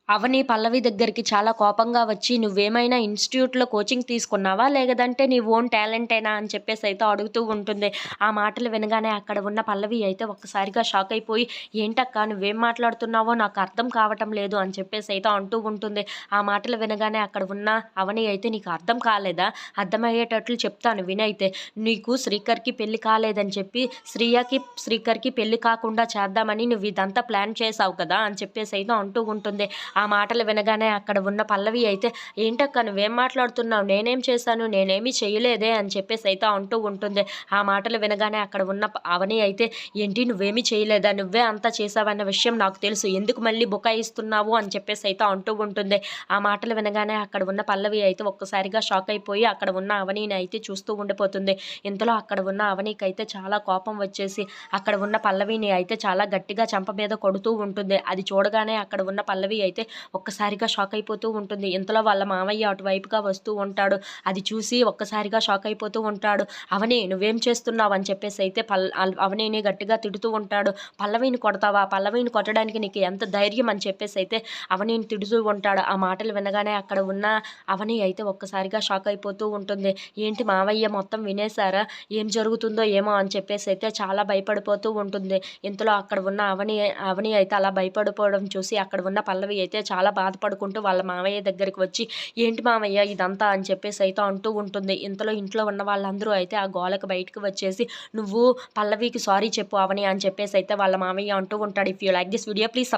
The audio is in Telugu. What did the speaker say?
అవని పల్లవి దగ్గరికి చాలా కోపంగా వచ్చి, "నువ్వేమైనా ఇన్‌స్టిట్యూట్‌లో కోచింగ్ తీసుకున్నావా? లేదంటే నీ ఓన్ టాలెంటేనా?" అని చెప్పేసైతే అడుగుతూ ఉంటుంది. ఆ మాటలు వినగానే అక్కడ ఉన్న పల్లవి అయితే ఒక్కసారిగా షాక్ అయిపోయి, "ఏంటక్కా నువ్వేం మాట్లాడుతున్నావో నాకు అర్థం కావటం లేదు" అని చెప్పేసైతే అంటూ ఉంటుంది. ఆ మాటలు వినగానే అక్కడ ఉన్న అవని అయితే, "నీకు అర్థం కాలేదా? అర్థమయ్యేటట్లు చెప్తాను వినైతే. నీకు శ్రీకర్‌కి పెళ్లి కాలేదని చెప్పి, శ్రీకర్‌కి పెళ్లి కాకుండా చేద్దామని నువ్వు ఇదంతా ప్లాన్ చేశావు కదా!" అని చెప్పేసైతే అంటూ ఉంటుంది. ఆ మాటలు వినగానే అక్కడ ఉన్న పల్లవి అయితే, "ఏంటక్కా నువ్వేం మాట్లాడుతున్నావు? నేనేం చేశాను? నేనేమి చేయలేదే" అని చెప్పేసైతే అంటూ ఉంటుంది. ఆ మాటలు వినగానే అక్కడ ఉన్న అవని అయితే, "ఏంటి నువ్వేమి చేయలేదా? నువ్వే అంతా చేశావన్న విషయం నాకు తెలుసు. ఎందుకు మళ్ళీ బుకాయిస్తున్నావు?" అని చెప్పేసైతే అంటూ ఉంటుంది. ఆ మాటలు వినగానే అక్కడ ఉన్న పల్లవి అయితే ఒక్కసారిగా షాక్ అయిపోయి అక్కడ ఉన్న అవనిని అయితే చూస్తూ ఉండిపోతుంది. ఇంతలో అక్కడ ఉన్న అవనికైతే చాలా కోపం వచ్చేసి అక్కడ ఉన్న పల్లవిని అయితే చాలా గట్టిగా చెంప మీద కొడుతూ ఉంటుంది. అది చూడగానే అక్కడ ఉన్న పల్లవి అయితే ఒక్కసారిగా షాక్ అయిపోతూ ఉంటుంది. ఇంతలో వాళ్ళ మామయ్య అటువైపుగా వస్తూ ఉంటాడు. అది చూసి ఒక్కసారిగా షాక్ అయిపోతూ ఉంటాడు. "అవని నువ్వేం చేస్తున్నావు?" అని చెప్పేసైతే అవనిని గట్టిగా తిడుతూ ఉంటాడు. "పల్లవిని కొడతావా? పల్లవిని కొట్టడానికి నీకు ఎంత ధైర్యం?" అని చెప్పేసైతే అవనిని తిడుతూ ఉంటాడు. ఆ మాటలు వినగానే అక్కడ ఉన్న అవని అయితే ఒక్కసారిగా షాక్ అయిపోతూ ఉంటుంది. ఏంటి మావయ్య మొత్తం వినేసారా? ఏం జరుగుతుందో ఏమో అని చెప్పేసైతే చాలా భయపడిపోతూ ఉంటుంది. ఇంతలో అక్కడ ఉన్న అవని అయితే అలా భయపడిపోవడం చూసి అక్కడ ఉన్న పల్లవి అయితే చాలా బాధపడుకుంటూ వాళ్ళ మావయ్య దగ్గరికి వచ్చి, "ఏంటి మావయ్య ఇదంతా?" అని చెప్పేసైతే అంటూ ఉంటుంది. ఇంతలో ఇంట్లో ఉన్న వాళ్ళందరూ అయితే ఆ గోలకి బయటకి వచ్చేసి, "నువ్వు పల్లవికి సారీ చెప్పు అవని" అని చెప్పేసైతే వాళ్ళ మావయ్య అంటూ ఉంటాడు. If you like this video please